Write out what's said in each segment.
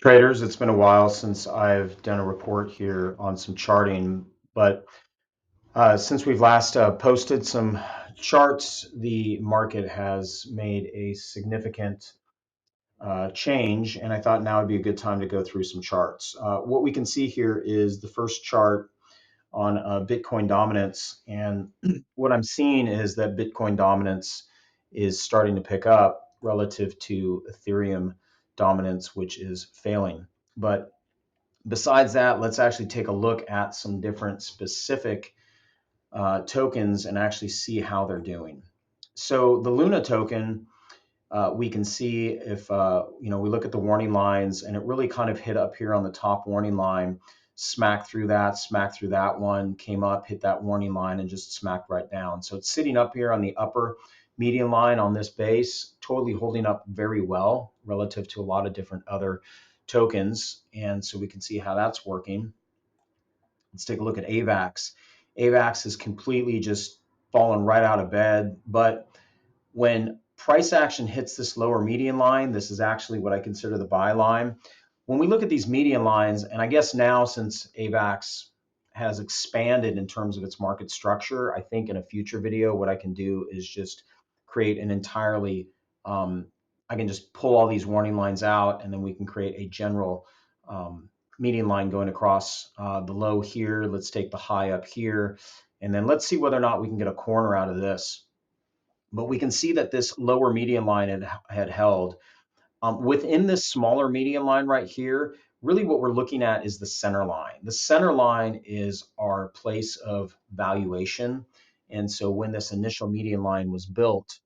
Traders, it's been a while since I've done a report here on some charting, but since we've last posted some charts, the market has made a significant change, and I thought now would be a good time to go through some charts. What we can see here is the first chart on Bitcoin dominance, and what I'm seeing is that Bitcoin dominance is starting to pick up relative to Ethereum dominance, which is failing. But besides that, let's actually take a look at some different specific tokens and actually see how they're doing. So the Luna token, we can see if we look at the warning lines, and it really kind of hit up here on the top warning line, smacked through that one, came up, hit that warning line, and just smacked right down. So it's sitting up here on the upper median line on this base, totally holding up very well relative to a lot of different other tokens. And so we can see how that's working. Let's take a look at AVAX. AVAX has completely just fallen right out of bed. But when price action hits this lower median line, this is actually what I consider the buy line. When we look at these median lines, and I guess now since AVAX has expanded in terms of its market structure, I think in a future video, what I can do is just create an entirely, I can just pull all these warning lines out, and then we can create a general median line going across the low here. Let's take the high up here, and then let's see whether or not we can get a corner out of this. But we can see that this lower median line had held. Within this smaller median line right here, really what we're looking at is the center line. The center line is our place of valuation. And so when this initial median line was built,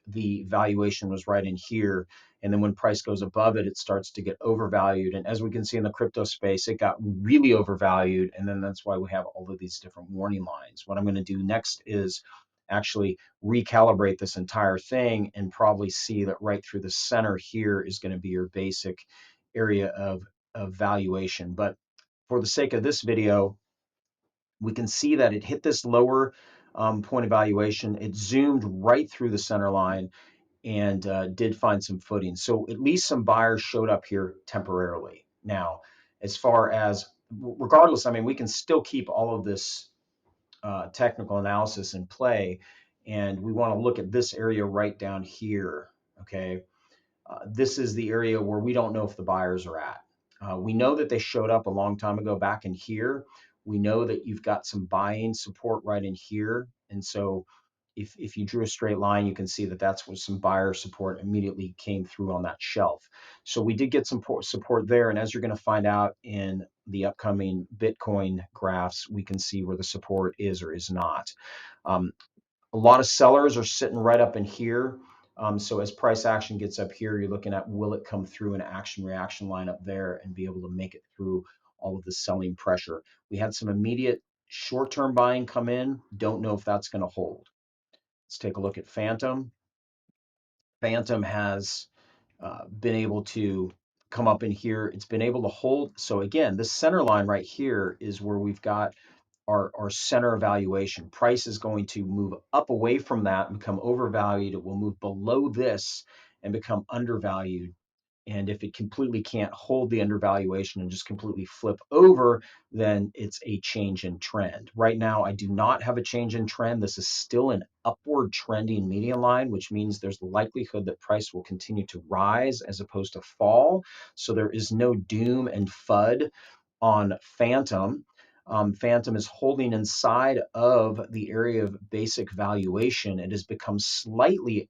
the valuation was right in here. And then when price goes above it, it starts to get overvalued. And as we can see in the crypto space, it got really overvalued. And then that's why we have all of these different warning lines. What I'm going to do next is actually recalibrate this entire thing and probably see that right through the center here is going to be your basic area of valuation. But for the sake of this video, we can see that it hit this lower point of valuation. It zoomed right through the center line and did find some footing. So at least some buyers showed up here temporarily. Now, as far as, regardless, I mean, we can still keep all of this technical analysis in play, and we want to look at this area right down here, okay? This is the area where we don't know if the buyers are at. We know that they showed up a long time ago back in here. We know that you've got some buying support right in here. And so if you drew a straight line, you can see that that's where some buyer support immediately came through on that shelf. So we did get some support there. And as you're going to find out in the upcoming Bitcoin graphs, we can see where the support is or is not. A lot of sellers are sitting right up in here. So as price action gets up here, you're looking at, will it come through an action reaction line up there and be able to make it through all of the selling pressure? We had some immediate short-term buying come in. Don't know if that's going to hold. Let's take a look at Phantom. Phantom has been able to come up in here. It's been able to hold. So again, this center line right here is where we've got our center evaluation. Price is going to move up away from that and become overvalued. It will move below this and become undervalued. And if it completely can't hold the undervaluation and just completely flip over, then it's a change in trend. Right now, I do not have a change in trend. This is still an upward trending median line, which means there's the likelihood that price will continue to rise as opposed to fall. So there is no doom and FUD on Phantom. Phantom is holding inside of the area of basic valuation. It has become slightly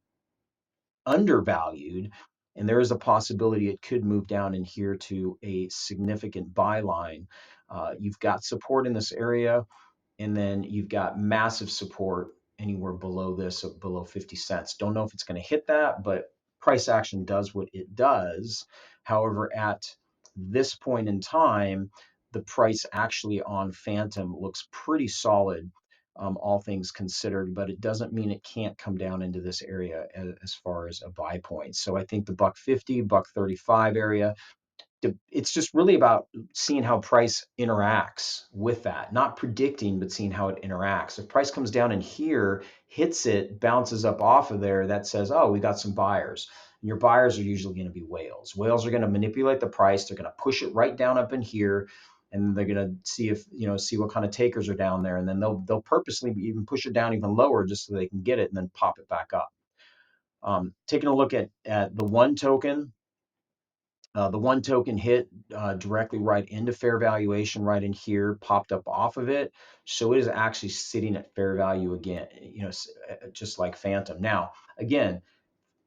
undervalued, and there is a possibility it could move down in here to a significant buy line. You've got support in this area, and then you've got massive support anywhere below this, below 50 cents. Don't know if it's going to hit that, but price action does what it does. However, at this point in time, the price actually on Phantom looks pretty solid, all things considered, but it doesn't mean it can't come down into this area as far as a buy point. So I think the $1.50, $1.35 area, it's just really about seeing how price interacts with that, not predicting, but seeing how it interacts. If price comes down in here, hits it, bounces up off of there, that says, oh, we got some buyers. And your buyers are usually going to be whales. Whales are going to manipulate the price. They're going to push it right down up in here, and they're going to see if see what kind of takers are down there, and then they'll purposely even push it down even lower just so they can get it and then pop it back up. Taking a look at the one token. The one token hit directly right into fair valuation right in here, popped up off of it. So it is actually sitting at fair value again, just like Phantom. Now, again,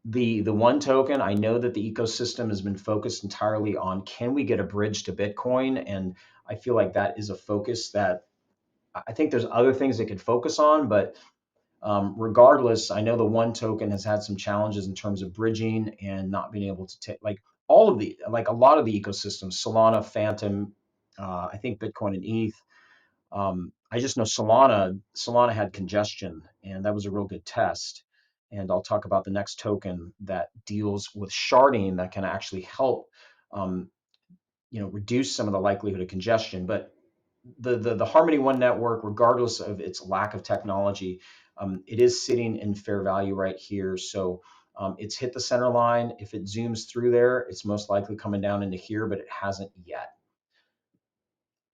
the one token, I know that the ecosystem has been focused entirely on, can we get a bridge to Bitcoin? And I feel like that is a focus that I think there's other things they could focus on, but regardless, I know the one token has had some challenges in terms of bridging and not being able to take like all of the like a lot of the ecosystems, Solana, Phantom, I think Bitcoin and ETH. I just know Solana had congestion, and that was a real good test. And I'll talk about the next token that deals with sharding that can actually help, um, reduce some of the likelihood of congestion. But the Harmony One network, regardless of its lack of technology, it is sitting in fair value right here. So it's hit the center line. If it zooms through there, it's most likely coming down into here, but it hasn't yet.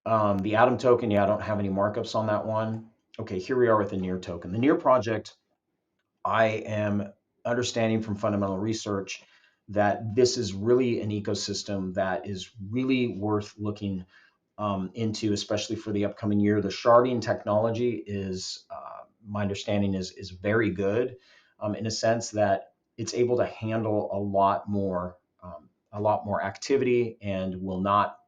The Atom token, yeah, I don't have any markups on that one. Okay, here we are with the Near token. The Near project, I am understanding from fundamental research that this is really an ecosystem that is really worth looking into, especially for the upcoming year. The sharding technology is, my understanding is very good, in a sense that it's able to handle a lot more activity and will not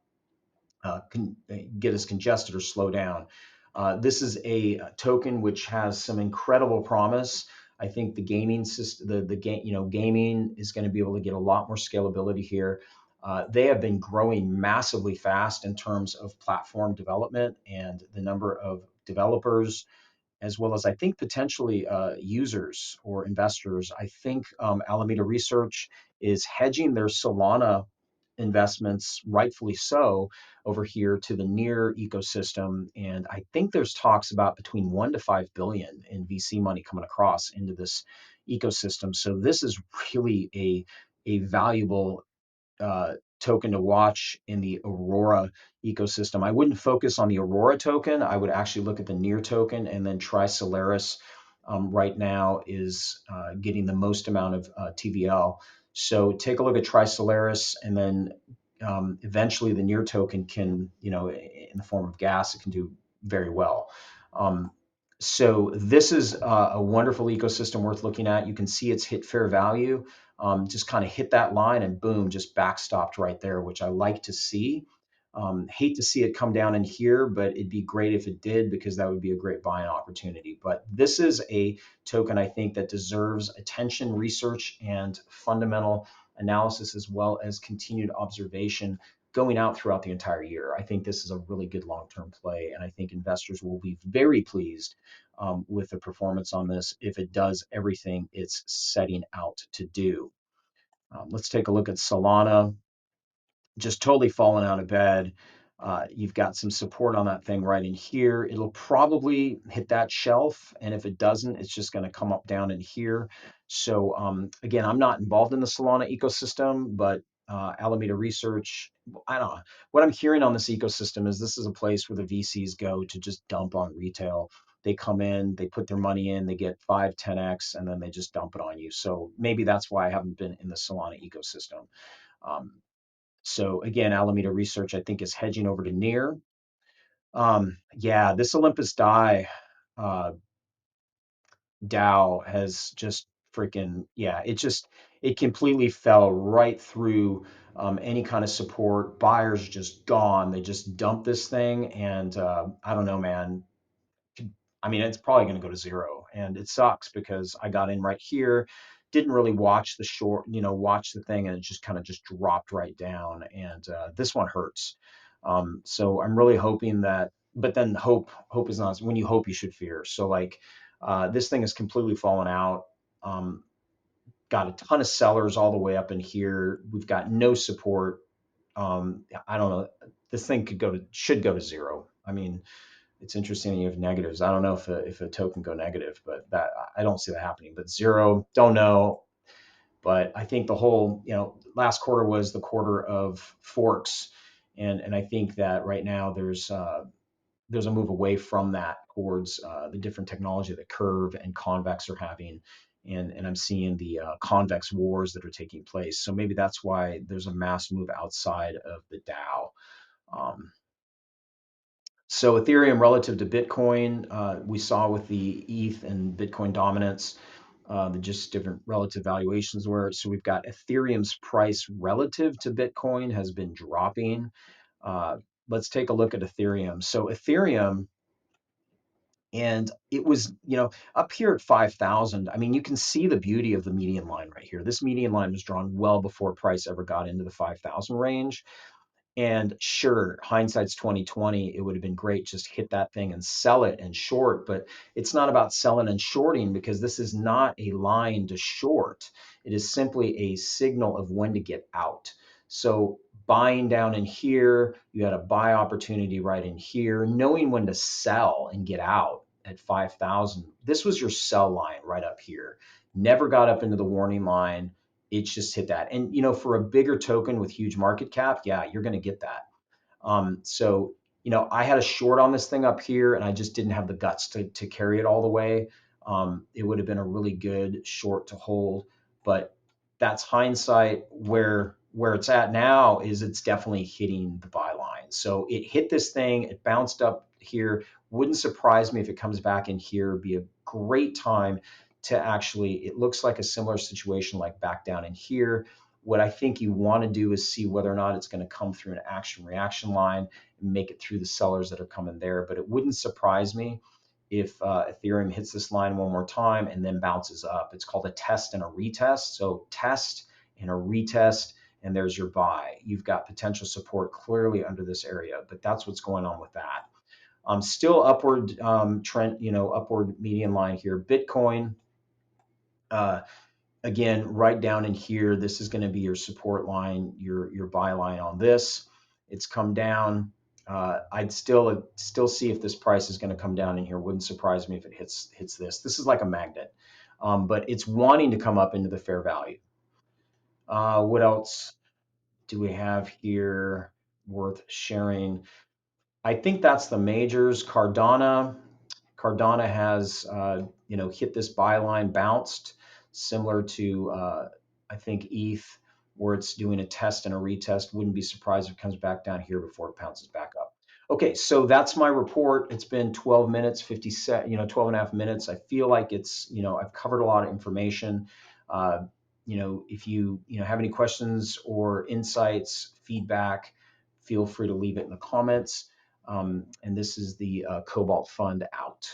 get as congested or slow down. This is a token which has some incredible promise. I think the gaming system, gaming is going to be able to get a lot more scalability here. They have been growing massively fast in terms of platform development and the number of developers, as well as I think potentially users or investors. I think Alameda Research is hedging their Solana investments, rightfully so, over here to the Near ecosystem. And I think there's talks about between 1 to 5 billion in VC money coming across into this ecosystem. So this is really a valuable token to watch in the Aurora ecosystem. I wouldn't focus on the Aurora token. I would actually look at the Near token, and then Solaris right now is getting the most amount of TVL. So take a look at Solaris, and then eventually the Near token can, in the form of gas, it can do very well. So this is a wonderful ecosystem worth looking at. You can see it's hit fair value, just kind of hit that line and boom, just backstopped right there, which I like to see. Hate to see it come down in here, but it'd be great if it did, because that would be a great buying opportunity. But this is a token I think that deserves attention, research, and fundamental analysis, as well as continued observation going out throughout the entire year. I think this is a really good long-term play, and I think investors will be very pleased with the performance on this if it does everything it's setting out to do. Let's take a look at Solana. Just totally fallen out of bed. You've got some support on that thing right in here. It'll probably hit that shelf, and if it doesn't, it's just going to come up down in here. So again, I'm not involved in the Solana ecosystem, but Alameda Research, I don't know. What I'm hearing on this ecosystem is this is a place where the VCs go to just dump on retail. They come in, they put their money in, they get 5, 10x, and then they just dump it on you. So maybe that's why I haven't been in the Solana ecosystem. So again, Alameda Research, I think, is hedging over to Near. Yeah, this Olympus uh, DAO has just freaking, yeah, it completely fell right through any kind of support. Buyers just gone. They just dumped this thing. And I don't know, man. I mean, it's probably going to go to zero, and it sucks because I got in right here, didn't really watch the short, watch the thing, and it just kind of just dropped right down. And this one hurts. So I'm really hoping that, but then hope is not, when you hope, you should fear. So like this thing is completely fallen out. Got a ton of sellers all the way up in here. We've got no support. I don't know. This thing should go to zero. I mean, it's interesting that you have negatives. I don't know if a token go negative, but that I don't see that happening. But zero, don't know. But I think the whole, last quarter was the quarter of forks, and I think that right now there's a move away from that towards the different technology that Curve and Convex are having. And I'm seeing the convex wars that are taking place. So maybe that's why there's a mass move outside of the DAO. Um, so Ethereum relative to Bitcoin, we saw with the ETH and Bitcoin dominance, the just different relative valuations were. So we've got Ethereum's price relative to Bitcoin has been dropping. Uh, let's take a look at Ethereum. So Ethereum, and it was, up here at 5,000. I mean, you can see the beauty of the median line right here. This median line was drawn well before price ever got into the 5,000 range. And sure, hindsight's 2020. It would have been great just hit that thing and sell it and short, but it's not about selling and shorting because this is not a line to short. It is simply a signal of when to get out. So buying down in here, you had a buy opportunity right in here, knowing when to sell and get out at 5,000. This was your sell line right up here. Never got up into the warning line. It's just hit that. And for a bigger token with huge market cap, yeah, you're going to get that. So I had a short on this thing up here, and I just didn't have the guts to carry it all the way. It would have been a really good short to hold, but that's hindsight. Where it's at now is it's definitely hitting the buy line. So it hit this thing, it bounced up here. Wouldn't surprise me if it comes back in here. It'd be a great time to actually, it looks like a similar situation like back down in here. What I think you want to do is see whether or not it's going to come through an action reaction line and make it through the sellers that are coming there. But it wouldn't surprise me if Ethereum hits this line one more time and then bounces up. It's called a test and a retest. So test and a retest, and there's your buy. You've got potential support clearly under this area, but that's what's going on with that. Still upward trend, upward median line here. Bitcoin, again, right down in here, this is going to be your support line, your buy line on this. It's come down. I'd still see if this price is going to come down in here. Wouldn't surprise me if it hits this. This is like a magnet, but it's wanting to come up into the fair value. What else do we have here worth sharing? I think that's the majors. Cardano has hit this buy line, bounced, similar to I think ETH, where it's doing a test and a retest. Wouldn't be surprised if it comes back down here before it bounces back up. Okay, so that's my report. It's been 12 minutes, 12 and a half minutes. I feel like it's, I've covered a lot of information. If you have any questions or insights, feedback, feel free to leave it in the comments. And this is the Cobalt Fund out.